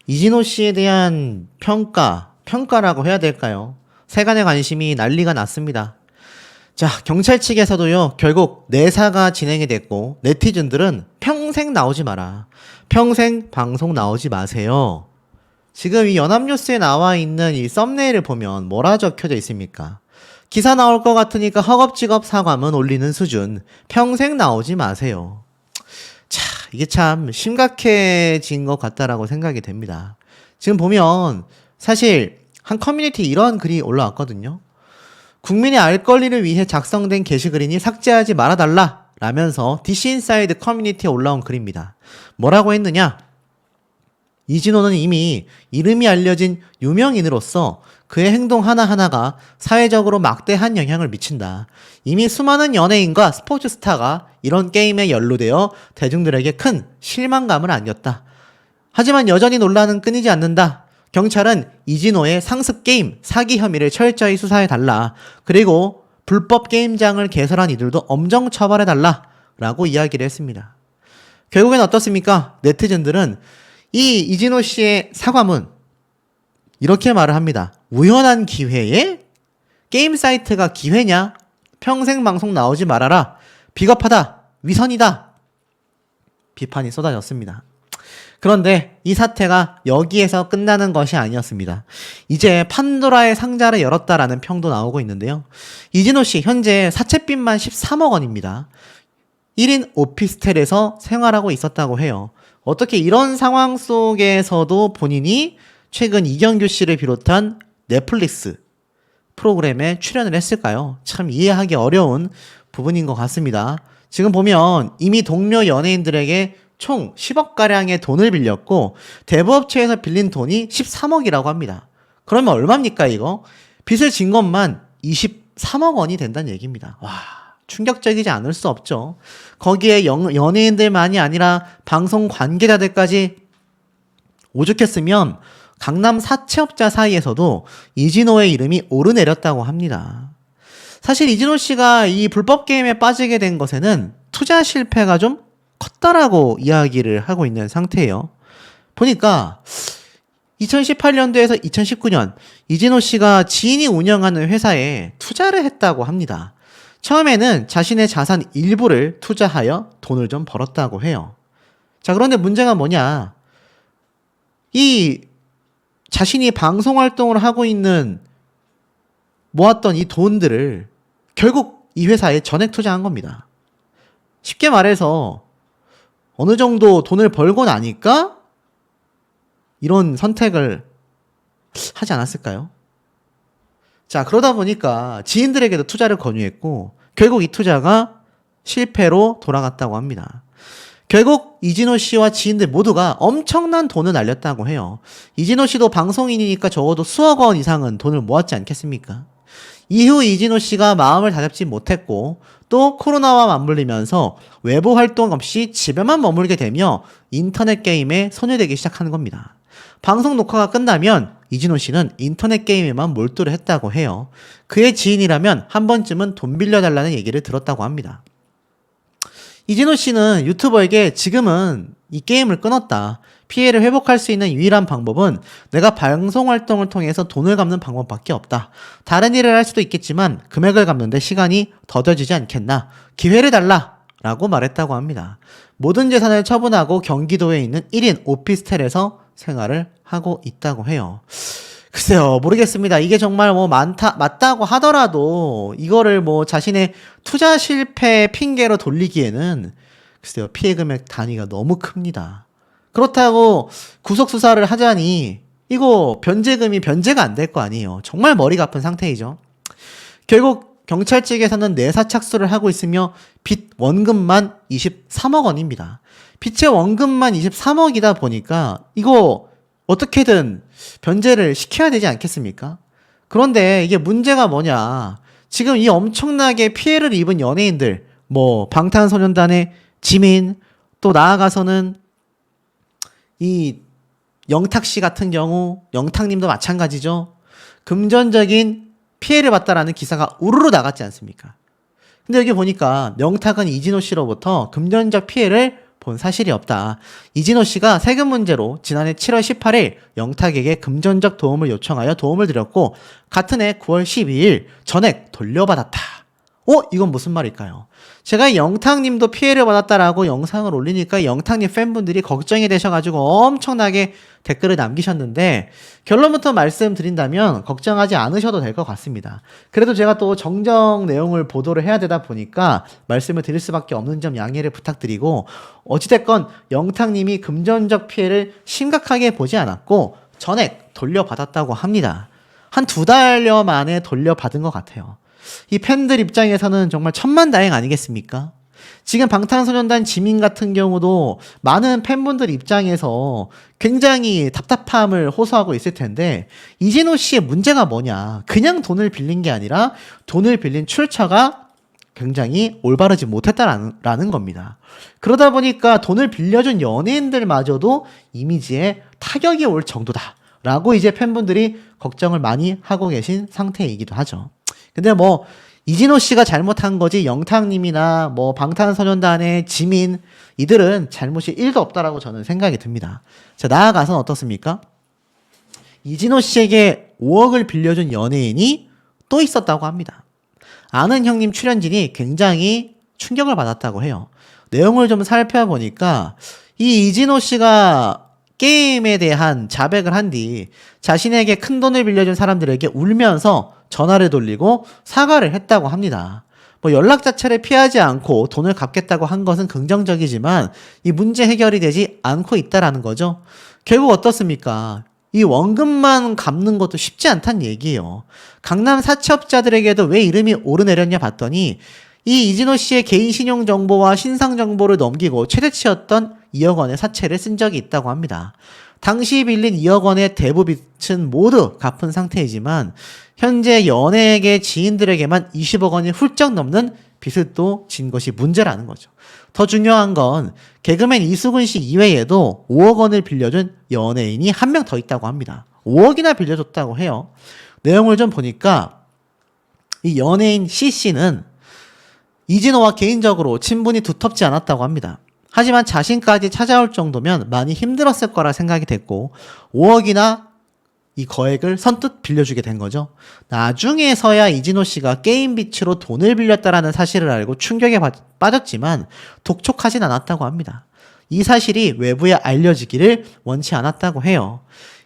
이진호 씨에 대한 평가라고 해야 될까요? 세간의 관심이 난리가 났습니다. 자, 경찰 측에서도요, 결국 내사가 진행이 됐고, 네티즌들은 평생 나오지 마라. 평생 방송 나오지 마세요. 지금 이 연합뉴스에 나와 있는 이 썸네일을 보면 뭐라 적혀져 있습니까? 기사 나올 것 같으니까 허겁지겁 사과문 올리는 수준. 평생 나오지 마세요. 자, 이게 참 심각해진 것 같다라고 생각이 됩니다. 지금 보면 사실 한 커뮤니티 이런 글이 올라왔거든요. 국민의 알 권리를 위해 작성된 게시글이니 삭제하지 말아달라 라면서 DC 인사이드 커뮤니티에 올라온 글입니다. 뭐라고 했느냐? 이진호는 이미 이름이 알려진 유명인으로서 그의 행동 하나하나가 사회적으로 막대한 영향을 미친다. 이미 수많은 연예인과 스포츠 스타가 이런 게임에 연루되어 대중들에게 큰 실망감을 안겼다. 하지만 여전히 논란은 끊이지 않는다. 경찰은 이진호의 상습 게임 사기 혐의를 철저히 수사해달라. 그리고 불법 게임장을 개설한 이들도 엄정 처벌해달라. 라고 이야기를 했습니다. 결국엔 어떻습니까? 네티즌들은 이 이진호 씨의 사과문 이렇게 말을 합니다. 우연한 기회에 게임 사이트가 기회냐? 평생 방송 나오지 말아라. 비겁하다. 위선이다. 비판이 쏟아졌습니다. 그런데 이 사태가 여기에서 끝나는 것이 아니었습니다. 이제 판도라의 상자를 열었다라는 평도 나오고 있는데요. 이진호 씨 현재 사채빚만 13억 원입니다. 1인 오피스텔에서 생활하고 있었다고 해요. 어떻게 이런 상황 속에서도 본인이 최근 이경규 씨를 비롯한 넷플릭스 프로그램에 출연을 했을까요? 참 이해하기 어려운 부분인 것 같습니다. 지금 보면 이미 동료 연예인들에게 총 10억가량의 돈을 빌렸고 대부업체에서 빌린 돈이 13억이라고 합니다. 그러면 얼마입니까 이거? 빚을 진 것만 23억 원이 된다는 얘기입니다. 와, 충격적이지 않을 수 없죠. 거기에 연예인들만이 아니라 방송 관계자들까지 오죽했으면 강남 사채업자 사이에서도 이진호의 이름이 오르내렸다고 합니다. 사실 이진호 씨가 이 불법 게임에 빠지게 된 것에는 투자 실패가 좀 컸다라고 이야기를 하고 있는 상태예요. 보니까 2018년도에서 2019년 이진호 씨가 지인이 운영하는 회사에 투자를 했다고 합니다. 처음에는 자신의 자산 일부를 투자하여 돈을 좀 벌었다고 해요. 자, 그런데 문제가 뭐냐? 이 자신이 방송 활동을 하고 있는 모았던 이 돈들을 결국 이 회사에 전액 투자한 겁니다. 쉽게 말해서 어느 정도 돈을 벌고 나니까 이런 선택을 하지 않았을까요? 자, 그러다 보니까 지인들에게도 투자를 권유했고 결국 이 투자가 실패로 돌아갔다고 합니다. 결국 이진호 씨와 지인들 모두가 엄청난 돈을 날렸다고 해요. 이진호 씨도 방송인이니까 적어도 수억 원 이상은 돈을 모았지 않겠습니까? 이후 이진호 씨가 마음을 다잡지 못했고 또 코로나와 맞물리면서 외부 활동 없이 집에만 머물게 되며 인터넷 게임에 손을 대기 시작하는 겁니다. 방송 녹화가 끝나면 이진호 씨는 인터넷 게임에만 몰두를 했다고 해요. 그의 지인이라면 한 번쯤은 돈 빌려달라는 얘기를 들었다고 합니다. 이진호 씨는 유튜버에게 지금은 이 게임을 끊었다. 피해를 회복할 수 있는 유일한 방법은 내가 방송 활동을 통해서 돈을 갚는 방법밖에 없다. 다른 일을 할 수도 있겠지만 금액을 갚는데 시간이 더뎌지지 않겠나. 기회를 달라. 라고 말했다고 합니다. 모든 재산을 처분하고 경기도에 있는 1인 오피스텔에서 생활을 하고 있다고 해요. 글쎄요, 모르겠습니다. 이게 정말 맞다고 하더라도 이거를 자신의 투자 실패 핑계로 돌리기에는 글쎄요, 피해 금액 단위가 너무 큽니다. 그렇다고 구속 수사를 하자니 이거 변제가 안 될 거 아니에요. 정말 머리가 아픈 상태이죠. 결국 경찰 측에서는 내사 착수를 하고 있으며 빚 원금만 23억 원입니다. 빚의 원금만 23억이다 보니까 이거 어떻게든 변제를 시켜야 되지 않겠습니까? 그런데 이게 문제가 뭐냐? 지금 이 엄청나게 피해를 입은 연예인들, 방탄소년단의 지민, 또 나아가서는 이 영탁 씨 같은 경우, 영탁님도 마찬가지죠. 금전적인 피해를 봤다라는 기사가 우르르 나갔지 않습니까? 근데 여기 보니까 영탁은 이진호 씨로부터 금전적 피해를 본 사실이 없다. 이진호 씨가 세금 문제로 지난해 7월 18일 영탁에게 금전적 도움을 요청하여 도움을 드렸고 같은 해 9월 12일 전액 돌려받았다. 이건 무슨 말일까요? 제가 영탁님도 피해를 받았다라고 영상을 올리니까 영탁님 팬분들이 걱정이 되셔가지고 엄청나게 댓글을 남기셨는데 결론부터 말씀드린다면 걱정하지 않으셔도 될 것 같습니다. 그래도 제가 또 정정 내용을 보도를 해야 되다 보니까 말씀을 드릴 수밖에 없는 점 양해를 부탁드리고 어찌됐건 영탁님이 금전적 피해를 심각하게 보지 않았고 전액 돌려받았다고 합니다. 한 2달여 만에 돌려받은 것 같아요. 이 팬들 입장에서는 정말 천만다행 아니겠습니까? 지금 방탄소년단 지민 같은 경우도 많은 팬분들 입장에서 굉장히 답답함을 호소하고 있을 텐데 이진호 씨의 문제가 뭐냐? 그냥 돈을 빌린 게 아니라 돈을 빌린 출처가 굉장히 올바르지 못했다라는 겁니다. 그러다 보니까 돈을 빌려준 연예인들마저도 이미지에 타격이 올 정도다라고 이제 팬분들이 걱정을 많이 하고 계신 상태이기도 하죠. 근데 뭐 이진호 씨가 잘못한 거지 영탁님이나 뭐 방탄소년단의 지민 이들은 잘못이 1도 없다라고 저는 생각이 듭니다. 자, 나아가서는 어떻습니까? 이진호 씨에게 5억을 빌려준 연예인이 또 있었다고 합니다. 아는 형님 출연진이 굉장히 충격을 받았다고 해요. 내용을 좀 살펴보니까 이 이진호 씨가 게임에 대한 자백을 한 뒤 자신에게 큰 돈을 빌려준 사람들에게 울면서 전화를 돌리고 사과를 했다고 합니다. 뭐 연락 자체를 피하지 않고 돈을 갚겠다고 한 것은 긍정적이지만 이 문제 해결이 되지 않고 있다라는 거죠. 결국 어떻습니까? 이 원금만 갚는 것도 쉽지 않다는 얘기예요. 강남 사채업자들에게도 왜 이름이 오르내렸냐 봤더니 이 이진호 씨의 개인 신용 정보와 신상 정보를 넘기고 최대치였던 2억 원의 사채를 쓴 적이 있다고 합니다. 당시 빌린 2억 원의 대부빚은 모두 갚은 상태이지만 현재 연예계 지인들에게만 20억 원이 훌쩍 넘는 빚을 또 진 것이 문제라는 거죠. 더 중요한 건 개그맨 이수근 씨 이외에도 5억 원을 빌려준 연예인이 한 명 더 있다고 합니다. 5억이나 빌려줬다고 해요. 내용을 좀 보니까 이 연예인 C씨는 이진호와 개인적으로 친분이 두텁지 않았다고 합니다. 하지만 자신까지 찾아올 정도면 많이 힘들었을 거라 생각이 됐고 5억이나 이 거액을 선뜻 빌려주게 된 거죠. 나중에서야 이진호 씨가 게임 빚으로 돈을 빌렸다라는 사실을 알고 충격에 빠졌지만 독촉하진 않았다고 합니다. 이 사실이 외부에 알려지기를 원치 않았다고 해요.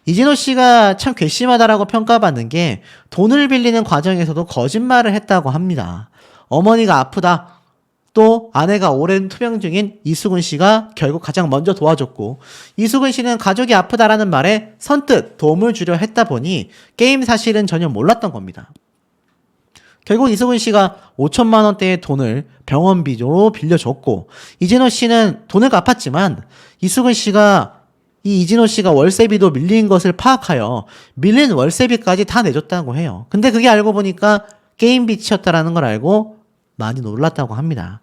이진호 씨가 참 괘씸하다라고 평가받는 게 돈을 빌리는 과정에서도 거짓말을 했다고 합니다. 어머니가 아프다. 또 아내가 오랜 투병 중인 이수근 씨가 결국 가장 먼저 도와줬고 이수근 씨는 가족이 아프다라는 말에 선뜻 도움을 주려 했다 보니 게임 사실은 전혀 몰랐던 겁니다. 결국 이수근 씨가 5천만 원대의 돈을 병원비로 빌려줬고 이진호 씨는 돈을 갚았지만 이수근 씨가 이 이진호 씨가 월세비도 밀린 것을 파악하여 밀린 월세비까지 다 내줬다고 해요. 근데 그게 알고 보니까 게임 빚이었다라는 걸 알고 많이 놀랐다고 합니다.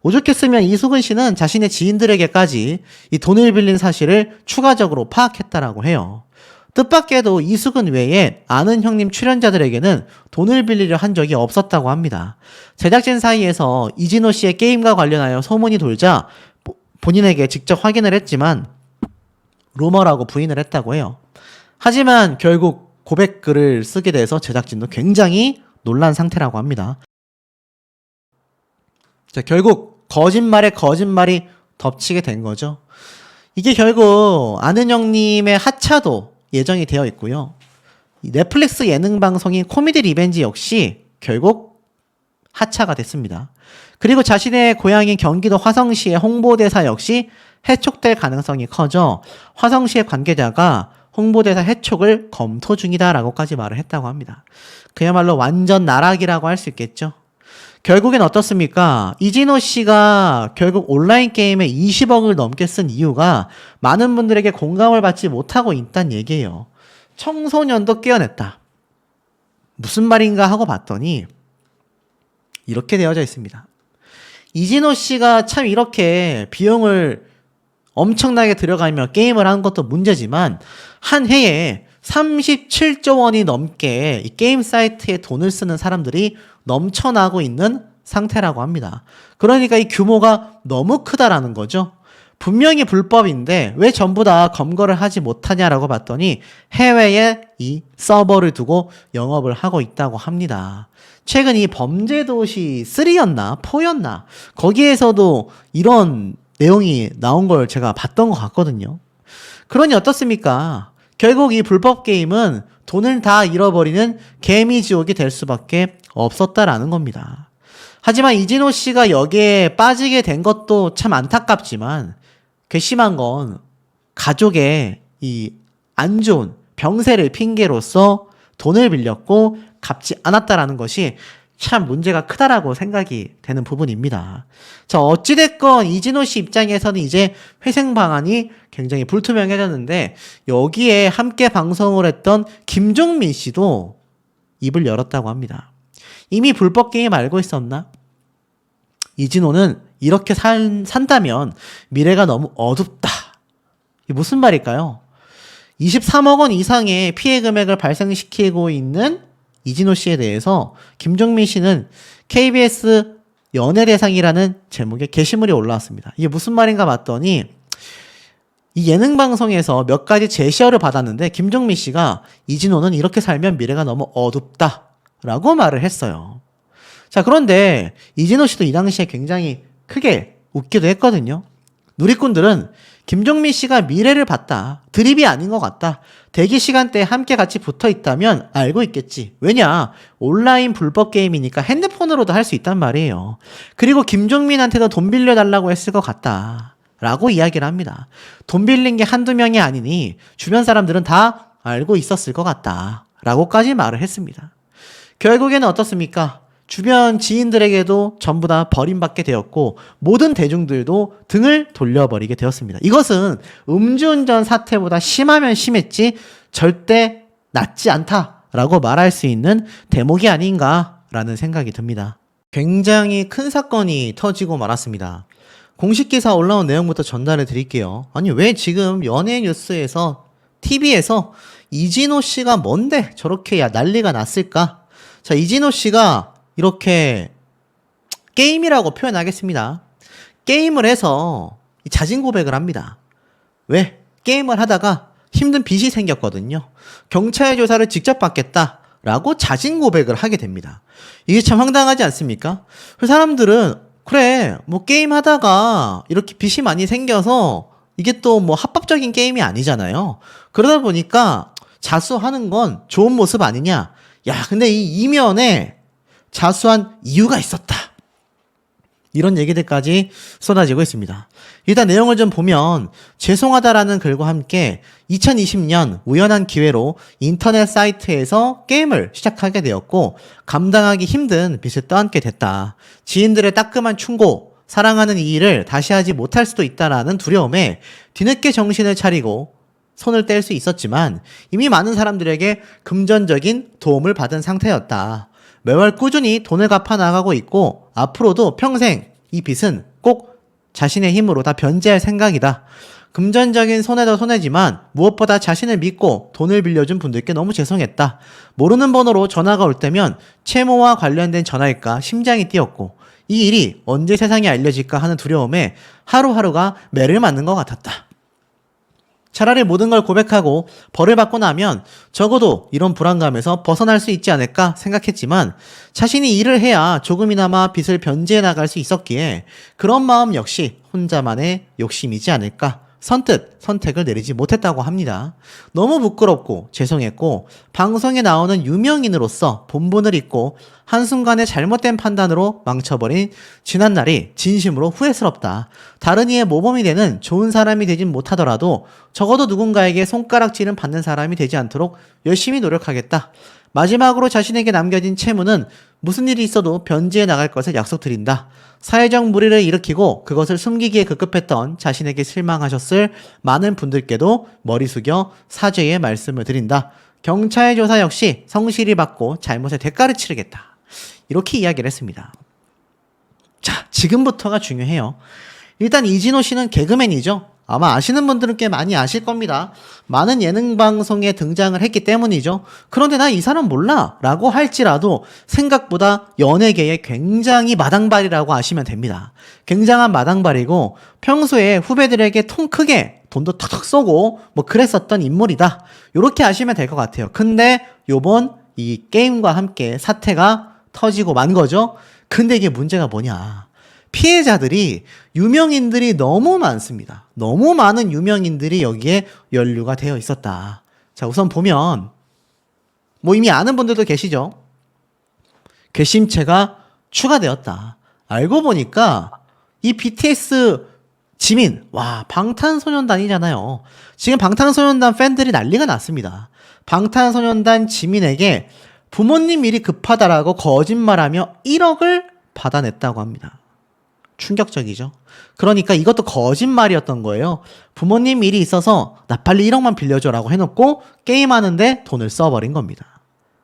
오죽했으면 이수근 씨는 자신의 지인들에게까지 이 돈을 빌린 사실을 추가적으로 파악했다라고 해요. 뜻밖에도 이수근 외에 아는 형님 출연자들에게는 돈을 빌리려 한 적이 없었다고 합니다. 제작진 사이에서 이진호 씨의 게임과 관련하여 소문이 돌자 본인에게 직접 확인을 했지만 루머라고 부인을 했다고 해요. 하지만 결국 고백글을 쓰게 돼서 제작진도 굉장히 놀란 상태라고 합니다. 자, 결국 거짓말에 거짓말이 덮치게 된 거죠. 이게 결국 아는 형님의 하차도 예정이 되어 있고요. 넷플릭스 예능 방송인 코미디 리벤지 역시 결국 하차가 됐습니다. 그리고 자신의 고향인 경기도 화성시의 홍보대사 역시 해촉될 가능성이 커져 화성시의 관계자가 홍보대사 해촉을 검토 중이다라고까지 말을 했다고 합니다. 그야말로 완전 나락이라고 할 수 있겠죠. 결국엔 어떻습니까? 이진호 씨가 결국 온라인 게임에 20억을 넘게 쓴 이유가 많은 분들에게 공감을 받지 못하고 있다는 얘기예요. 청소년도 깨어냈다. 무슨 말인가 하고 봤더니 이렇게 되어져 있습니다. 이진호 씨가 참 이렇게 비용을 엄청나게 들여가며 게임을 하는 것도 문제지만 한 해에 37조 원이 넘게 이 게임 사이트에 돈을 쓰는 사람들이 넘쳐나고 있는 상태라고 합니다. 그러니까 이 규모가 너무 크다라는 거죠. 분명히 불법인데 왜 전부 다 검거를 하지 못하냐라고 봤더니 해외에 이 서버를 두고 영업을 하고 있다고 합니다. 최근 이 범죄도시 3였나 4였나 거기에서도 이런 내용이 나온 걸 제가 봤던 것 같거든요. 그러니 어떻습니까? 결국 이 불법 게임은 돈을 다 잃어버리는 개미지옥이 될 수밖에 없었다라는 겁니다. 하지만 이진호 씨가 여기에 빠지게 된 것도 참 안타깝지만 괘씸한 건 가족의 이 안 좋은 병세를 핑계로써 돈을 빌렸고 갚지 않았다라는 것이 참 문제가 크다라고 생각이 되는 부분입니다. 자, 어찌됐건 이진호 씨 입장에서는 이제 회생 방안이 굉장히 불투명해졌는데 여기에 함께 방송을 했던 김종민 씨도 입을 열었다고 합니다. 이미 불법 게임 알고 있었나? 이진호는 이렇게 산다면 미래가 너무 어둡다. 이게 무슨 말일까요? 23억 원 이상의 피해 금액을 발생시키고 있는 이진호 씨에 대해서 김종민 씨는 KBS 연예대상이라는 제목의 게시물이 올라왔습니다. 이게 무슨 말인가 봤더니 이 예능 방송에서 몇 가지 제시어를 받았는데 김종민 씨가 이진호는 이렇게 살면 미래가 너무 어둡다라고 말을 했어요. 자, 그런데 이진호 씨도 이 당시에 굉장히 크게 웃기도 했거든요. 누리꾼들은 김종민 씨가 미래를 봤다. 드립이 아닌 것 같다. 대기 시간대에 함께 같이 붙어 있다면 알고 있겠지. 왜냐? 온라인 불법 게임이니까 핸드폰으로도 할 수 있단 말이에요. 그리고 김종민한테도 돈 빌려달라고 했을 것 같다. 라고 이야기를 합니다. 돈 빌린 게 한두 명이 아니니 주변 사람들은 다 알고 있었을 것 같다. 라고까지 말을 했습니다. 결국에는 어떻습니까? 주변 지인들에게도 전부 다 버림받게 되었고 모든 대중들도 등을 돌려버리게 되었습니다. 이것은 음주운전 사태보다 심하면 심했지 절대 낫지 않다라고 말할 수 있는 대목이 아닌가라는 생각이 듭니다. 굉장히 큰 사건이 터지고 말았습니다. 공식 기사 올라온 내용부터 전달해 드릴게요. 아니 왜 지금 연예 뉴스에서 TV에서 이진호 씨가 뭔데 저렇게 난리가 났을까? 자, 이진호 씨가 이렇게 게임이라고 표현하겠습니다. 게임을 해서 자진 고백을 합니다. 왜? 게임을 하다가 힘든 빚이 생겼거든요. 경찰 조사를 직접 받겠다라고 자진 고백을 하게 됩니다. 이게 참 황당하지 않습니까? 그 사람들은 그래 뭐 게임 하다가 이렇게 빚이 많이 생겨서 이게 또 뭐 합법적인 게임이 아니잖아요. 그러다 보니까 자수하는 건 좋은 모습 아니냐. 야, 근데 이 이면에 자수한 이유가 있었다. 이런 얘기들까지 쏟아지고 있습니다. 일단 내용을 좀 보면 죄송하다라는 글과 함께 2020년 우연한 기회로 인터넷 사이트에서 게임을 시작하게 되었고 감당하기 힘든 빚을 떠안게 됐다. 지인들의 따끔한 충고, 사랑하는 이 일을 다시 하지 못할 수도 있다라는 두려움에 뒤늦게 정신을 차리고 손을 뗄 수 있었지만 이미 많은 사람들에게 금전적인 도움을 받은 상태였다. 매월 꾸준히 돈을 갚아 나가고 있고 앞으로도 평생 이 빚은 꼭 자신의 힘으로 다 변제할 생각이다. 금전적인 손해도 손해지만 무엇보다 자신을 믿고 돈을 빌려준 분들께 너무 죄송했다. 모르는 번호로 전화가 올 때면 채무와 관련된 전화일까 심장이 뛰었고 이 일이 언제 세상에 알려질까 하는 두려움에 하루하루가 매를 맞는 것 같았다. 차라리 모든 걸 고백하고 벌을 받고 나면 적어도 이런 불안감에서 벗어날 수 있지 않을까 생각했지만 자신이 일을 해야 조금이나마 빚을 변제해 나갈 수 있었기에 그런 마음 역시 혼자만의 욕심이지 않을까 선뜻 선택을 내리지 못했다고 합니다. 너무 부끄럽고 죄송했고 방송에 나오는 유명인으로서 본분을 잊고 한순간의 잘못된 판단으로 망쳐버린 지난날이 진심으로 후회스럽다. 다른 이의 모범이 되는 좋은 사람이 되진 못하더라도 적어도 누군가에게 손가락질은 받는 사람이 되지 않도록 열심히 노력하겠다. 마지막으로 자신에게 남겨진 채무는 무슨 일이 있어도 변제해 나갈 것을 약속드린다. 사회적 무리를 일으키고 그것을 숨기기에 급급했던 자신에게 실망하셨을 많은 분들께도 머리 숙여 사죄의 말씀을 드린다. 경찰 조사 역시 성실히 받고 잘못의 대가를 치르겠다. 이렇게 이야기를 했습니다. 자, 지금부터가 중요해요. 일단 이진호 씨는 개그맨이죠. 아마 아시는 분들은 꽤 많이 아실 겁니다. 많은 예능 방송에 등장을 했기 때문이죠. 그런데 나 이 사람 몰라 라고 할지라도 생각보다 연예계에 굉장히 마당발이라고 아시면 됩니다. 굉장한 마당발이고 평소에 후배들에게 통 크게 돈도 턱턱 쏘고 뭐 그랬었던 인물이다. 요렇게 아시면 될 것 같아요. 근데 요번 이 게임과 함께 사태가 터지고 만 거죠. 근데 이게 문제가 뭐냐. 피해자들이 유명인들이 너무 많습니다. 너무 많은 유명인들이 여기에 연루가 되어 있었다. 자, 우선 보면 뭐 이미 아는 분들도 계시죠? 괘씸죄가 추가되었다. 알고 보니까 이 BTS 지민, 와, 방탄소년단이잖아요. 지금 방탄소년단 팬들이 난리가 났습니다. 방탄소년단 지민에게 부모님 일이 급하다라고 거짓말하며 1억을 받아냈다고 합니다. 충격적이죠. 그러니까 이것도 거짓말이었던 거예요. 부모님 일이 있어서 나 빨리 1억만 빌려줘라고 해놓고 게임하는데 돈을 써버린 겁니다.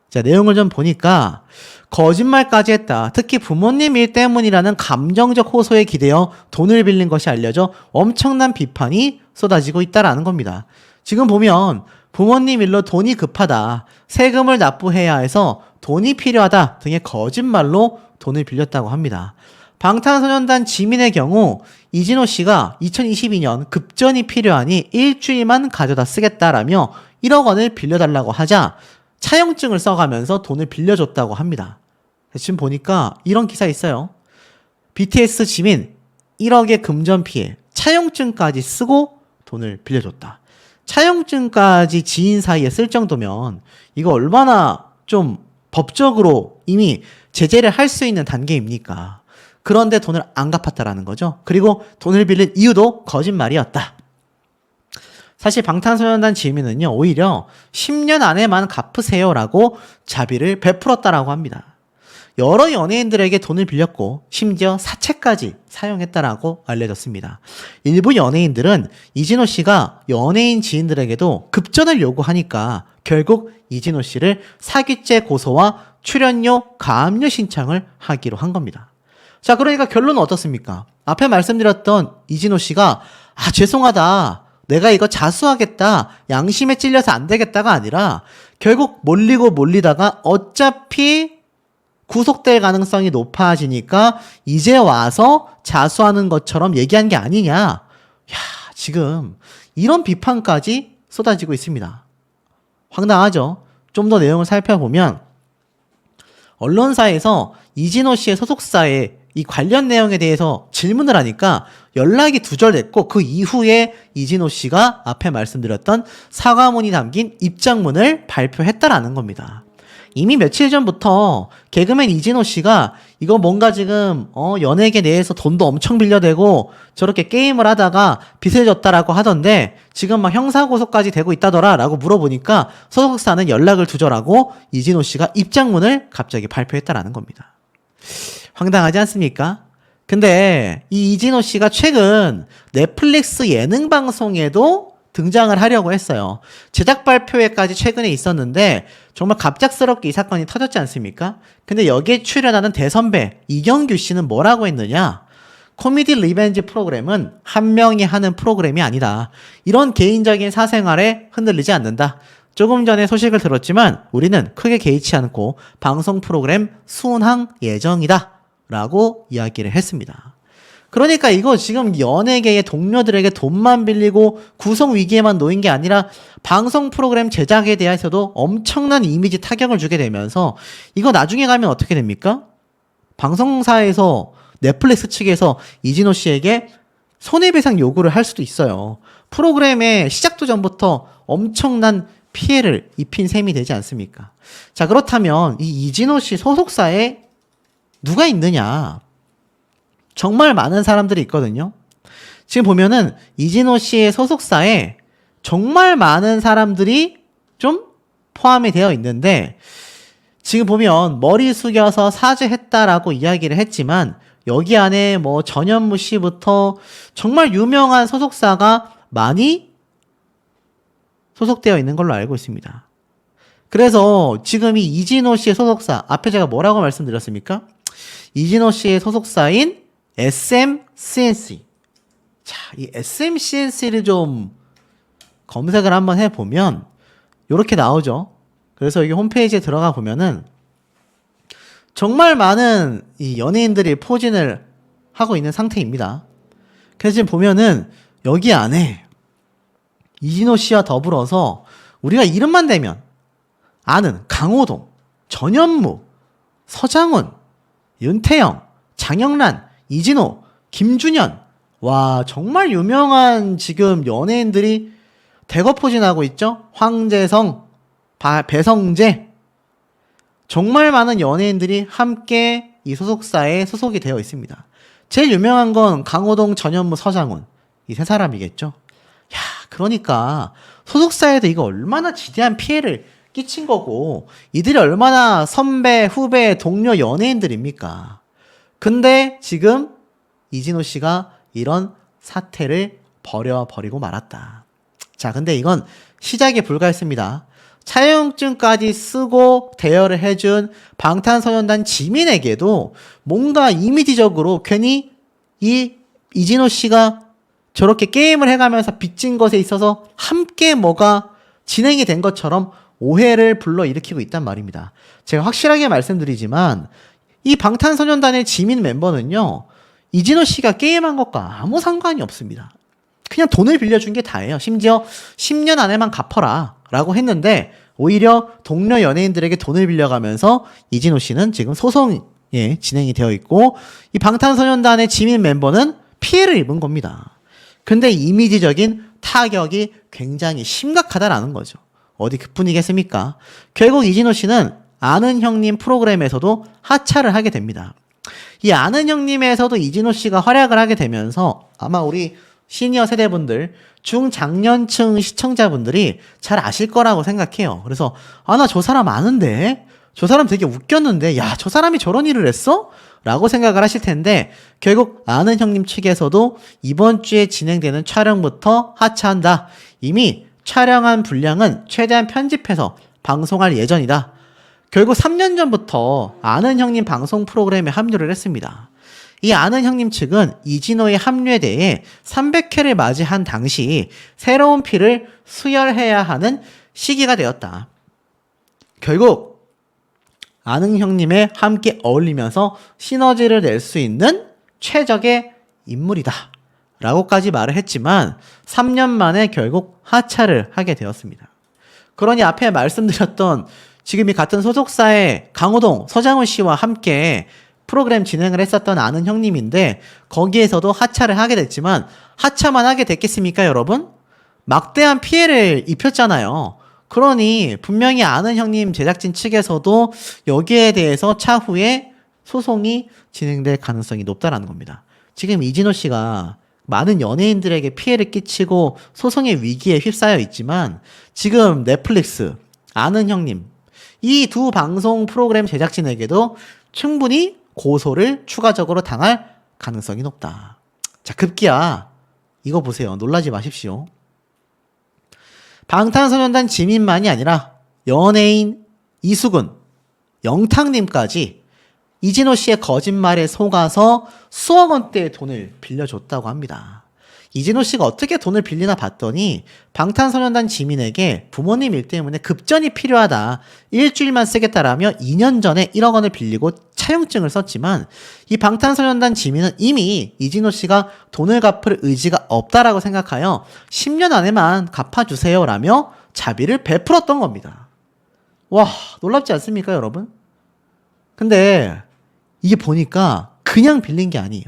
자, 내용을 좀 보니까 거짓말까지 했다. 특히 부모님 일 때문이라는 감정적 호소에 기대어 돈을 빌린 것이 알려져 엄청난 비판이 쏟아지고 있다라는 겁니다. 지금 보면 부모님 일로 돈이 급하다. 세금을 납부해야 해서 돈이 필요하다 등의 거짓말로 돈을 빌렸다고 합니다. 방탄소년단 지민의 경우 이진호 씨가 2022년 급전이 필요하니 일주일만 가져다 쓰겠다라며 1억 원을 빌려달라고 하자 차용증을 써가면서 돈을 빌려줬다고 합니다. 지금 보니까 이런 기사 있어요. BTS 지민 1억의 금전 피해 차용증까지 쓰고 돈을 빌려줬다. 차용증까지 지인 사이에 쓸 정도면 이거 얼마나 좀 법적으로 이미 제재를 할 수 있는 단계입니까? 그런데 돈을 안 갚았다라는 거죠. 그리고 돈을 빌린 이유도 거짓말이었다. 사실 방탄소년단 지민은요, 오히려 10년 안에만 갚으세요라고 자비를 베풀었다라고 합니다. 여러 연예인들에게 돈을 빌렸고 심지어 사채까지 사용했다라고 알려졌습니다. 일부 연예인들은 이진호 씨가 연예인 지인들에게도 급전을 요구하니까 결국 이진호 씨를 사기죄 고소와 출연료 가압류 신청을 하기로 한 겁니다. 자, 그러니까 결론은 어떻습니까? 앞에 말씀드렸던 이진호 씨가 죄송하다. 내가 이거 자수하겠다. 양심에 찔려서 안 되겠다가 아니라 결국 몰리다가 어차피 구속될 가능성이 높아지니까 이제 와서 자수하는 것처럼 얘기한 게 아니냐. 야, 지금 이런 비판까지 쏟아지고 있습니다. 황당하죠? 좀 더 내용을 살펴보면 언론사에서 이진호 씨의 소속사에 이 관련 내용에 대해서 질문을 하니까 연락이 두절됐고 그 이후에 이진호 씨가 앞에 말씀드렸던 사과문이 담긴 입장문을 발표했다라는 겁니다. 이미 며칠 전부터 개그맨 이진호 씨가 이거 뭔가 지금 연예계 내에서 돈도 엄청 빌려대고 저렇게 게임을 하다가 빚을 졌다라고 하던데 지금 막 형사고소까지 되고 있다더라 라고 물어보니까 소속사는 연락을 두절하고 이진호 씨가 입장문을 갑자기 발표했다라는 겁니다. 황당하지 않습니까? 근데 이 이진호 씨가 최근 넷플릭스 예능 방송에도 등장을 하려고 했어요. 제작 발표회까지 최근에 있었는데 정말 갑작스럽게 이 사건이 터졌지 않습니까? 근데 여기에 출연하는 대선배 이경규 씨는 뭐라고 했느냐? 코미디 리벤지 프로그램은 한 명이 하는 프로그램이 아니다. 이런 개인적인 사생활에 흔들리지 않는다. 조금 전에 소식을 들었지만 우리는 크게 개의치 않고 방송 프로그램 순항 예정이다. 라고 이야기를 했습니다. 그러니까 이거 지금 연예계의 동료들에게 돈만 빌리고 구성 위기에만 놓인 게 아니라 방송 프로그램 제작에 대해서도 엄청난 이미지 타격을 주게 되면서 이거 나중에 가면 어떻게 됩니까? 방송사에서 넷플릭스 측에서 이진호 씨에게 손해배상 요구를 할 수도 있어요. 프로그램의 시작도 전부터 엄청난 피해를 입힌 셈이 되지 않습니까? 자, 그렇다면 이 이진호 씨 소속사에 누가 있느냐? 정말 많은 사람들이 있거든요. 지금 보면은 이진호 씨의 소속사에 정말 많은 사람들이 좀 포함이 되어 있는데 지금 보면 머리 숙여서 사죄했다라고 이야기를 했지만 여기 안에 뭐 전현무 씨부터 정말 유명한 소속사가 많이 소속되어 있는 걸로 알고 있습니다. 그래서 지금 이 이진호 씨의 소속사 앞에 제가 뭐라고 말씀드렸습니까? 이진호 씨의 소속사인 SM CNC. 자, 이 SMCNC를 좀 검색을 한번 해보면 이렇게 나오죠. 그래서 여기 홈페이지에 들어가 보면은 정말 많은 이 연예인들이 포진을 하고 있는 상태입니다. 그래서 지금 보면은 여기 안에 이진호 씨와 더불어서 우리가 이름만 대면 아는 강호동, 전현무, 서장훈, 윤태영, 장영란, 이진호, 김준현, 와 정말 유명한 지금 연예인들이 대거 포진하고 있죠. 황재성, 배성재, 정말 많은 연예인들이 함께 이 소속사에 소속이 되어 있습니다. 제일 유명한 건 강호동, 전현무, 서장훈 이 세 사람이겠죠. 야, 그러니까 소속사에도 이거 얼마나 지대한 피해를 끼친 거고 이들이 얼마나 선배, 후배, 동료 연예인들입니까? 근데 지금 이진호 씨가 이런 사태를 벌여버리고 말았다. 자, 근데 이건 시작에 불과했습니다. 차용증까지 쓰고 대여를 해준 방탄소년단 지민에게도 뭔가 이미지적으로 괜히 이 이진호 씨가 저렇게 게임을 해가면서 빚진 것에 있어서 함께 뭐가 진행이 된 것처럼 오해를 불러일으키고 있단 말입니다. 제가 확실하게 말씀드리지만 이 방탄소년단의 지민 멤버는요, 이진호 씨가 게임한 것과 아무 상관이 없습니다. 그냥 돈을 빌려준 게 다예요. 심지어 10년 안에만 갚아라 라고 했는데 오히려 동료 연예인들에게 돈을 빌려가면서 이진호 씨는 지금 소송이 진행이 되어 있고 이 방탄소년단의 지민 멤버는 피해를 입은 겁니다. 근데 이미지적인 타격이 굉장히 심각하다라는 거죠. 어디 그뿐이겠습니까? 결국 이진호 씨는 아는 형님 프로그램에서도 하차를 하게 됩니다. 이 아는 형님에서도 이진호 씨가 활약을 하게 되면서 아마 우리 시니어 세대분들, 중장년층 시청자분들이 잘 아실 거라고 생각해요. 그래서 나 저 사람 아는데? 저 사람 되게 웃겼는데? 야, 저 사람이 저런 일을 했어? 라고 생각을 하실 텐데 결국 아는 형님 측에서도 이번 주에 진행되는 촬영부터 하차한다. 이미 촬영한 분량은 최대한 편집해서 방송할 예정이다. 결국 3년 전부터 아는 형님 방송 프로그램에 합류를 했습니다. 이 아는 형님 측은 이진호의 합류에 대해 300회를 맞이한 당시 새로운 피를 수혈해야 하는 시기가 되었다. 결국 아는 형님에 함께 어울리면서 시너지를 낼 수 있는 최적의 인물이다 라고까지 말을 했지만 3년 만에 결국 하차를 하게 되었습니다. 그러니 앞에 말씀드렸던 지금 이 같은 소속사의 강호동, 서장훈 씨와 함께 프로그램 진행을 했었던 아는 형님인데 거기에서도 하차를 하게 됐지만 하차만 하게 됐겠습니까 여러분? 막대한 피해를 입혔잖아요. 그러니 분명히 아는 형님 제작진 측에서도 여기에 대해서 차후에 소송이 진행될 가능성이 높다라는 겁니다. 지금 이진호 씨가 많은 연예인들에게 피해를 끼치고 소송의 위기에 휩싸여 있지만 지금 넷플릭스, 아는 형님 이 두 방송 프로그램 제작진에게도 충분히 고소를 추가적으로 당할 가능성이 높다. 자, 급기야 이거 보세요. 놀라지 마십시오. 방탄소년단 지민만이 아니라 연예인 이수근, 영탁님까지 이진호 씨의 거짓말에 속아서 수억 원대의 돈을 빌려줬다고 합니다. 이진호 씨가 어떻게 돈을 빌리나 봤더니 방탄소년단 지민에게 부모님 일 때문에 급전이 필요하다. 일주일만 쓰겠다라며 2년 전에 1억 원을 빌리고 차용증을 썼지만 이 방탄소년단 지민은 이미 이진호 씨가 돈을 갚을 의지가 없다라고 생각하여 10년 안에만 갚아주세요 라며 자비를 베풀었던 겁니다. 와, 놀랍지 않습니까 여러분? 근데 이게 보니까 그냥 빌린 게 아니에요.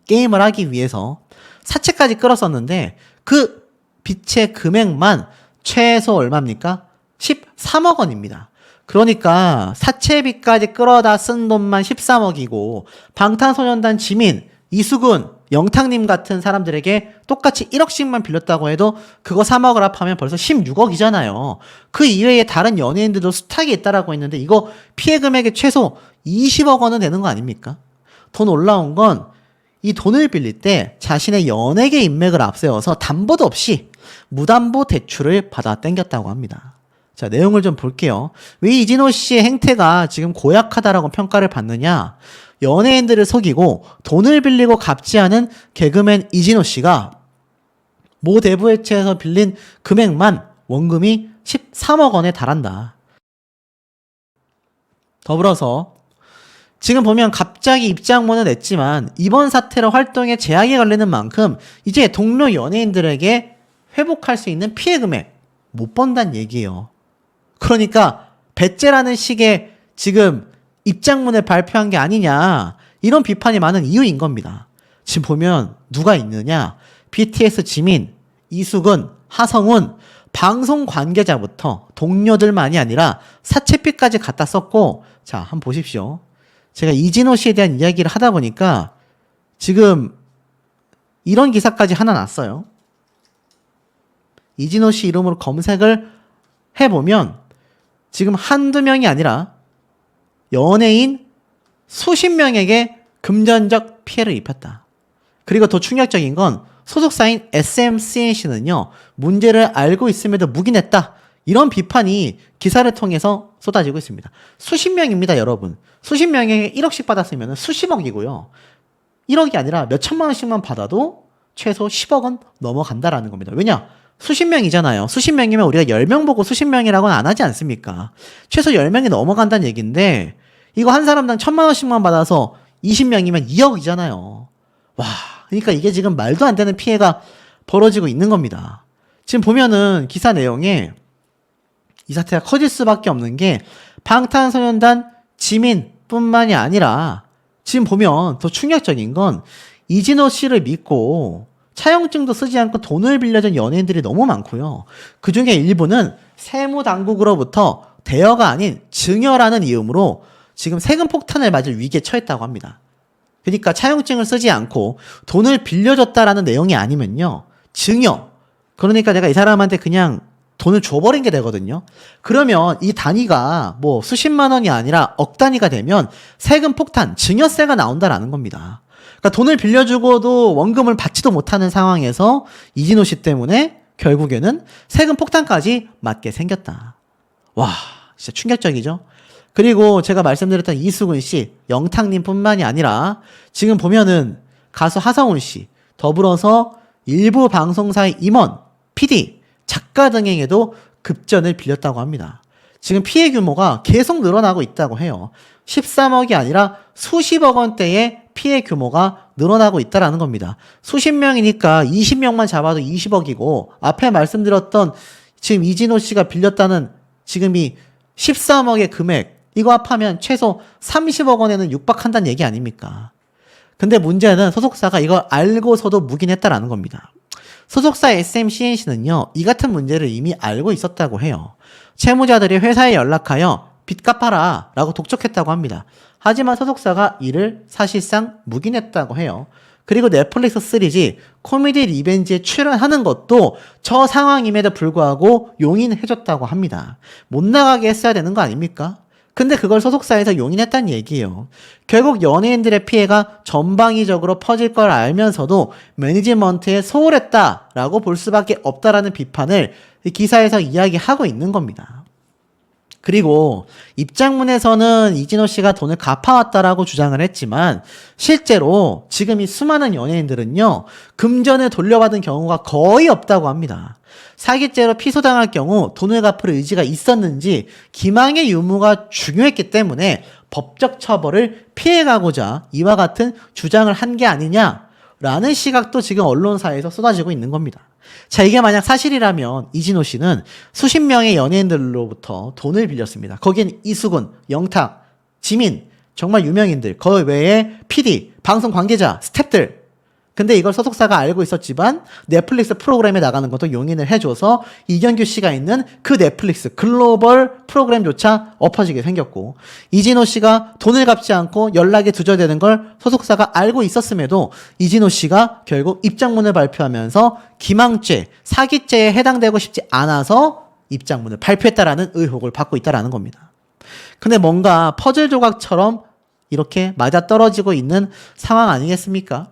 게임을 하기 위해서 사채까지 끌었었는데 그 빚의 금액만 최소 얼마입니까? 13억 원입니다. 그러니까 사채빚까지 끌어다 쓴 돈만 13억이고 방탄소년단 지민, 이수근, 영탁님 같은 사람들에게 똑같이 1억씩만 빌렸다고 해도 그거 3억을 합하면 벌써 16억이잖아요. 그 이외에 다른 연예인들도 수탁이 있다라고 했는데 이거 피해 금액의 최소 20억 원은 되는 거 아닙니까? 돈 올라온 건 이 돈을 빌릴 때 자신의 연예계 인맥을 앞세워서 담보도 없이 무담보 대출을 받아 땡겼다고 합니다. 자, 내용을 좀 볼게요. 왜 이진호 씨의 행태가 지금 고약하다라고 평가를 받느냐? 연예인들을 속이고 돈을 빌리고 갚지 않은 개그맨 이진호 씨가 모 대부업체에서 빌린 금액만 원금이 13억 원에 달한다. 더불어서 지금 보면 갑자기 입장문을 냈지만 이번 사태로 활동에 제약이 걸리는 만큼 이제 동료 연예인들에게 회복할 수 있는 피해 금액 못 번다는 얘기예요. 그러니까 배째라는 식의 지금 입장문을 발표한 게 아니냐, 이런 비판이 많은 이유인 겁니다. 지금 보면 누가 있느냐, BTS 지민, 이수근, 하성운, 방송 관계자부터 동료들만이 아니라 사채빚까지 갖다 썼고, 자, 한번 보십시오. 제가 이진호 씨에 대한 이야기를 하다 보니까 지금 이런 기사까지 하나 났어요. 이진호 씨 이름으로 검색을 해보면 지금 한두 명이 아니라 연예인 수십 명에게 금전적 피해를 입혔다. 그리고 더 충격적인 건 소속사인 SMCNC는요, 문제를 알고 있음에도 묵인했다. 이런 비판이 기사를 통해서 쏟아지고 있습니다. 수십 명입니다, 여러분. 수십 명에게 1억씩 받았으면 수십억이고요. 1억이 아니라 몇 천만 원씩만 받아도 최소 10억은 넘어간다라는 겁니다. 왜냐? 수십 명이잖아요. 수십 명이면 우리가 10명 보고 수십 명이라고는 안 하지 않습니까? 최소 10명이 넘어간다는 얘기인데, 이거 한 사람당 1000만 원씩만 받아서 20명이면 2억이잖아요. 와, 그러니까 이게 지금 말도 안 되는 피해가 벌어지고 있는 겁니다. 지금 보면은 기사 내용에 이 사태가 커질 수밖에 없는 게 방탄소년단 지민뿐만이 아니라 지금 보면 더 충격적인 건 이진호 씨를 믿고 차용증도 쓰지 않고 돈을 빌려준 연예인들이 너무 많고요. 그 중에 일부는 세무당국으로부터 대여가 아닌 증여라는 이유로 지금 세금 폭탄을 맞을 위기에 처했다고 합니다. 그러니까 차용증을 쓰지 않고 돈을 빌려줬다라는 내용이 아니면요, 증여. 그러니까 내가 이 사람한테 그냥 돈을 줘버린 게 되거든요. 그러면 이 단위가 뭐 수십만 원이 아니라 억 단위가 되면 세금 폭탄, 증여세가 나온다라는 겁니다. 그러니까 돈을 빌려주고도 원금을 받지도 못하는 상황에서 이진호 씨 때문에 결국에는 세금 폭탄까지 맞게 생겼다. 와, 진짜 충격적이죠? 그리고 제가 말씀드렸던 이수근 씨, 영탁님 뿐만이 아니라 지금 보면은 가수 하성운 씨, 더불어서 일부 방송사의 임원, PD, 작가 등에게도 급전을 빌렸다고 합니다. 지금 피해 규모가 계속 늘어나고 있다고 해요. 13억이 아니라 수십억 원대의 피해 규모가 늘어나고 있다는 겁니다. 수십 명이니까 20명만 잡아도 20억이고, 앞에 말씀드렸던 지금 이진호 씨가 빌렸다는 지금 이 13억의 금액, 이거 합하면 최소 30억 원에는 육박한다는 얘기 아닙니까? 근데 문제는 소속사가 이걸 알고서도 묵인했다라는 겁니다. 소속사 SMCNC는요, 이 같은 문제를 이미 알고 있었다고 해요. 채무자들이 회사에 연락하여 빚 갚아라 라고 독촉했다고 합니다. 하지만 소속사가 이를 사실상 묵인했다고 해요. 그리고 넷플릭스 시리즈 코미디 리벤지에 출연하는 것도 저 상황임에도 불구하고 용인해줬다고 합니다. 못 나가게 했어야 되는 거 아닙니까? 근데 그걸 소속사에서 용인했다는 얘기예요. 결국 연예인들의 피해가 전방위적으로 퍼질 걸 알면서도 매니지먼트에 소홀했다라고 볼 수밖에 없다라는 비판을 이 기사에서 이야기하고 있는 겁니다. 그리고 입장문에서는 이진호 씨가 돈을 갚아왔다라고 주장을 했지만 실제로 지금 이 수많은 연예인들은요, 금전을 돌려받은 경우가 거의 없다고 합니다. 사기죄로 피소당할 경우 돈을 갚을 의지가 있었는지 기망의 유무가 중요했기 때문에 법적 처벌을 피해가고자 이와 같은 주장을 한 게 아니냐라는 시각도 지금 언론사에서 쏟아지고 있는 겁니다. 자, 이게 만약 사실이라면 이진호 씨는 수십 명의 연예인들로부터 돈을 빌렸습니다. 거기엔 이수근, 영탁, 지민, 정말 유명인들, 그 외에 PD, 방송 관계자, 스태프들. 근데 이걸 소속사가 알고 있었지만 넷플릭스 프로그램에 나가는 것도 용인을 해줘서 이경규 씨가 있는 그 넷플릭스 글로벌 프로그램조차 엎어지게 생겼고, 이진호 씨가 돈을 갚지 않고 연락이 두절되는 걸 소속사가 알고 있었음에도 이진호 씨가 결국 입장문을 발표하면서 기망죄, 사기죄에 해당되고 싶지 않아서 입장문을 발표했다라는 의혹을 받고 있다라는 겁니다. 근데 뭔가 퍼즐 조각처럼 이렇게 맞아떨어지고 있는 상황 아니겠습니까?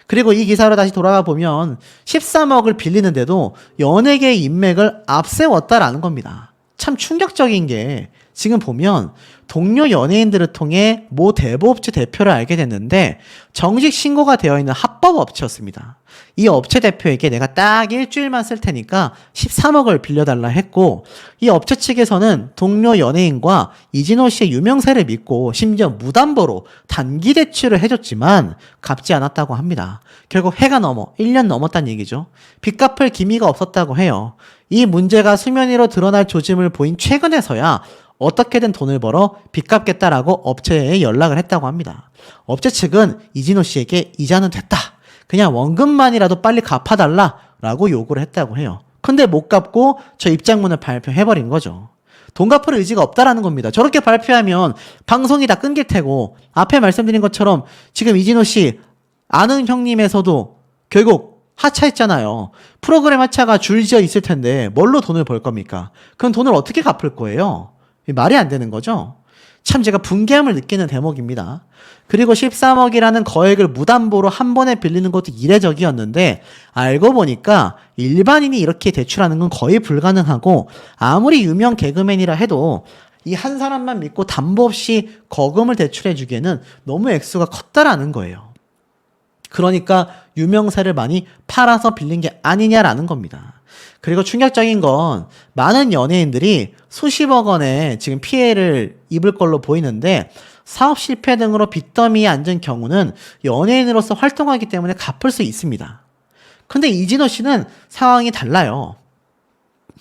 그리고 이 기사로 다시 돌아가 보면 13억을 빌리는데도 연예계의 인맥을 앞세웠다라는 겁니다. 참 충격적인 게 지금 보면 동료 연예인들을 통해 모 대부업체 대표를 알게 됐는데 정식 신고가 되어 있는 합법업체였습니다. 이 업체 대표에게 내가 딱 일주일만 쓸 테니까 13억을 빌려달라 했고, 이 업체 측에서는 동료 연예인과 이진호 씨의 유명세를 믿고 심지어 무담보로 단기 대출을 해줬지만 갚지 않았다고 합니다. 결국 해가 넘어 1년 넘었다는 얘기죠. 빚 갚을 기미가 없었다고 해요. 이 문제가 수면 위로 드러날 조짐을 보인 최근에서야 어떻게든 돈을 벌어 빚 갚겠다라고 업체에 연락을 했다고 합니다. 업체 측은 이진호 씨에게 이자는 됐다, 그냥 원금만이라도 빨리 갚아달라라고 요구를 했다고 해요. 근데 못 갚고 저 입장문을 발표해버린 거죠. 돈 갚을 의지가 없다라는 겁니다. 저렇게 발표하면 방송이 다 끊길 테고, 앞에 말씀드린 것처럼 지금 이진호 씨 아는 형님에서도 결국 하차했잖아요. 프로그램 하차가 줄지어 있을 텐데 뭘로 돈을 벌 겁니까? 그럼 돈을 어떻게 갚을 거예요? 말이 안 되는 거죠. 참 제가 분개함을 느끼는 대목입니다. 그리고 13억이라는 거액을 무담보로 한 번에 빌리는 것도 이례적이었는데, 알고 보니까 일반인이 이렇게 대출하는 건 거의 불가능하고, 아무리 유명 개그맨이라 해도 이 한 사람만 믿고 담보 없이 거금을 대출해 주기에는 너무 액수가 컸다라는 거예요. 그러니까 유명세를 많이 팔아서 빌린 게 아니냐라는 겁니다. 그리고 충격적인 건 많은 연예인들이 수십억 원의 지금 피해를 입을 걸로 보이는데, 사업 실패 등으로 빚더미에 앉은 경우는 연예인으로서 활동하기 때문에 갚을 수 있습니다. 근데 이진호 씨는 상황이 달라요.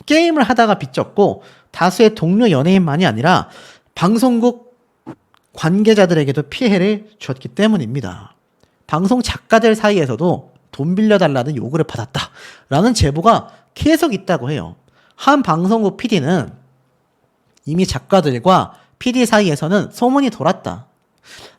게임을 하다가 빚졌고 다수의 동료 연예인만이 아니라 방송국 관계자들에게도 피해를 줬기 때문입니다. 방송 작가들 사이에서도 돈 빌려달라는 요구를 받았다라는 제보가 계속 있다고 해요. 한 방송국 PD는 이미 작가들과 PD 사이에서는 소문이 돌았다,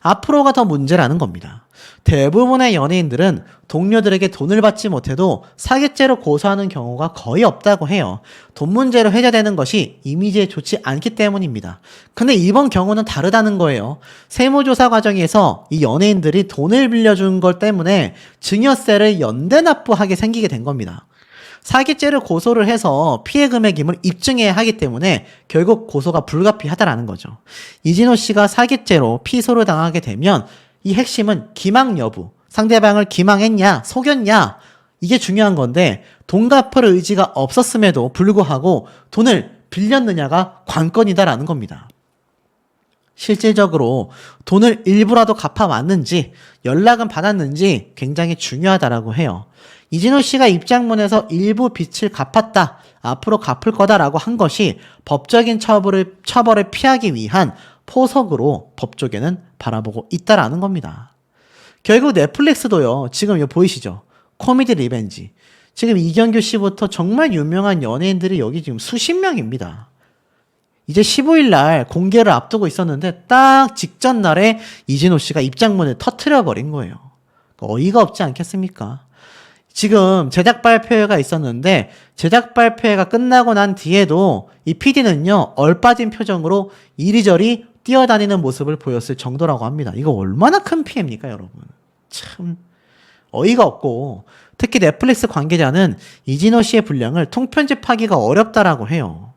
앞으로가 더 문제라는 겁니다. 대부분의 연예인들은 동료들에게 돈을 받지 못해도 사기죄로 고소하는 경우가 거의 없다고 해요. 돈 문제로 해결되는 것이 이미지에 좋지 않기 때문입니다. 근데 이번 경우는 다르다는 거예요. 세무조사 과정에서 이 연예인들이 돈을 빌려준 것 때문에 증여세를 연대 납부하게 생기게 된 겁니다. 사기죄를 고소를 해서 피해 금액임을 입증해야 하기 때문에 결국 고소가 불가피하다라는 거죠. 이진호 씨가 사기죄로 피소를 당하게 되면 이 핵심은 기망 여부, 상대방을 기망했냐 속였냐, 이게 중요한 건데, 돈 갚을 의지가 없었음에도 불구하고 돈을 빌렸느냐가 관건이다라는 겁니다. 실질적으로 돈을 일부라도 갚아왔는지 연락은 받았는지 굉장히 중요하다라고 해요. 이진호 씨가 입장문에서 일부 빚을 갚았다, 앞으로 갚을 거다라고 한 것이 법적인 처벌을 피하기 위한 포석으로 법조계는 바라보고 있다라는 겁니다. 결국 넷플릭스도요, 지금 이거 보이시죠? 코미디 리벤지. 지금 이경규 씨부터 정말 유명한 연예인들이 여기 지금 수십 명입니다. 이제 15일 날 공개를 앞두고 있었는데 딱 직전 날에 이진호 씨가 입장문을 터트려 버린 거예요. 어이가 없지 않겠습니까? 지금 제작 발표회가 있었는데 제작 발표회가 끝나고 난 뒤에도 이 PD는요, 얼빠진 표정으로 이리저리 뛰어다니는 모습을 보였을 정도라고 합니다. 이거 얼마나 큰 피해입니까, 여러분? 참 어이가 없고, 특히 넷플릭스 관계자는 이진호 씨의 분량을 통편집하기가 어렵다라고 해요.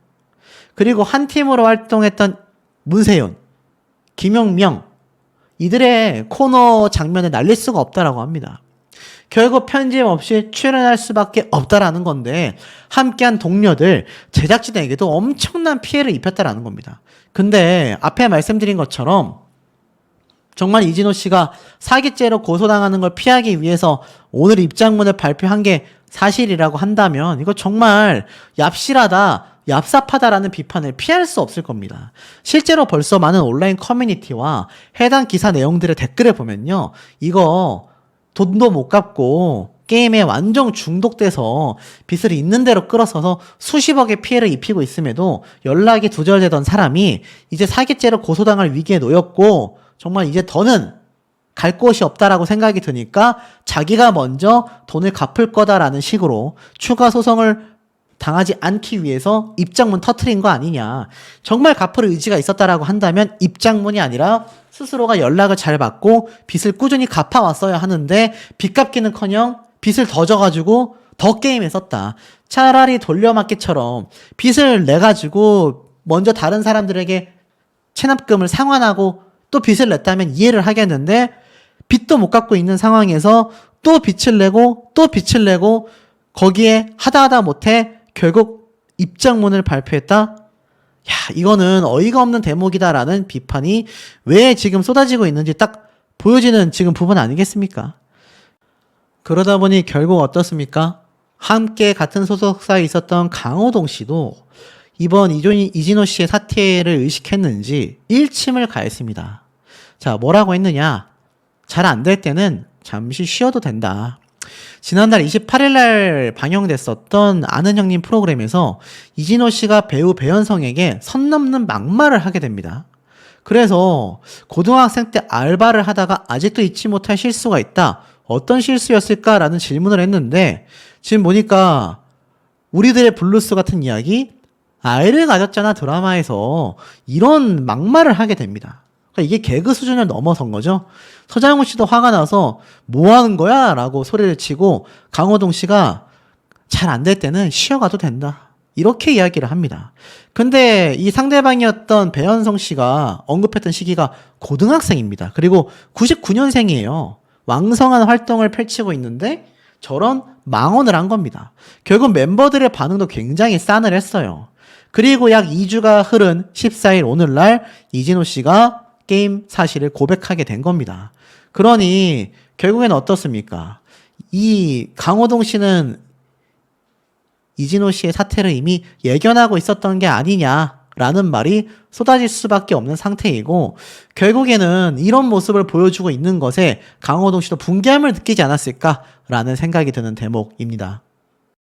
그리고 한 팀으로 활동했던 문세윤, 김용명, 이들의 코너 장면을 날릴 수가 없다라고 합니다. 결국 편집 없이 출연할 수밖에 없다라는 건데, 함께한 동료들, 제작진에게도 엄청난 피해를 입혔다라는 겁니다. 근데 앞에 말씀드린 것처럼 정말 이진호 씨가 사기죄로 고소당하는 걸 피하기 위해서 오늘 입장문을 발표한 게 사실이라고 한다면 이거 정말 얍실하다, 얍삽하다라는 비판을 피할 수 없을 겁니다. 실제로 벌써 많은 온라인 커뮤니티와 해당 기사 내용들의 댓글을 보면요, 이거 돈도 못 갚고 게임에 완전 중독돼서 빚을 있는 대로 끌어서서 수십억의 피해를 입히고 있음에도 연락이 두절되던 사람이 이제 사기죄로 고소당할 위기에 놓였고 정말 이제 더는 갈 곳이 없다라고 생각이 드니까 자기가 먼저 돈을 갚을 거다라는 식으로 추가 소송을 당하지 않기 위해서 입장문 터트린 거 아니냐. 정말 갚을 의지가 있었다라고 한다면 입장문이 아니라 스스로가 연락을 잘 받고 빚을 꾸준히 갚아왔어야 하는데 빚 갚기는커녕 빚을 더 져가지고 더 게임에 썼다. 차라리 돌려막기처럼 빚을 내가지고 먼저 다른 사람들에게 체납금을 상환하고 또 빚을 냈다면 이해를 하겠는데 빚도 못 갚고 있는 상황에서 또 빚을 내고 또 빚을 내고 거기에 하다 못해 결국 입장문을 발표했다? 야, 이거는 어이가 없는 대목이다라는 비판이 왜 지금 쏟아지고 있는지 딱 보여지는 지금 부분 아니겠습니까? 그러다 보니 결국 어떻습니까? 함께 같은 소속사에 있었던 강호동 씨도 이번 이진호 씨의 사퇴를 의식했는지 일침을 가했습니다. 자, 뭐라고 했느냐? 잘 안 될 때는 잠시 쉬어도 된다. 지난달 28일 날 방영됐었던 아는 형님 프로그램에서 이진호 씨가 배우 배현성에게 선 넘는 막말을 하게 됩니다. 그래서 고등학생 때 알바를 하다가 아직도 잊지 못할 실수가 있다. 어떤 실수였을까라는 질문을 했는데 지금 보니까 우리들의 블루스 같은 이야기 아이를 가졌잖아 드라마에서 이런 막말을 하게 됩니다. 그러니까 이게 개그 수준을 넘어선 거죠. 서장훈 씨도 화가 나서 뭐 하는 거야? 라고 소리를 치고 강호동 씨가 잘 안 될 때는 쉬어가도 된다. 이렇게 이야기를 합니다. 근데 이 상대방이었던 배현성 씨가 언급했던 시기가 고등학생입니다. 그리고 99년생이에요. 왕성한 활동을 펼치고 있는데 저런 망언을 한 겁니다. 결국 멤버들의 반응도 굉장히 싸늘했어요. 그리고 약 2주가 흐른 14일 오늘날 이진호 씨가 게임 사실을 고백하게 된 겁니다. 그러니 결국엔 어떻습니까? 이 강호동 씨는 이진호 씨의 사퇴를 이미 예견하고 있었던 게 아니냐라는 말이 쏟아질 수밖에 없는 상태이고 결국에는 이런 모습을 보여주고 있는 것에 강호동 씨도 분개함을 느끼지 않았을까라는 생각이 드는 대목입니다.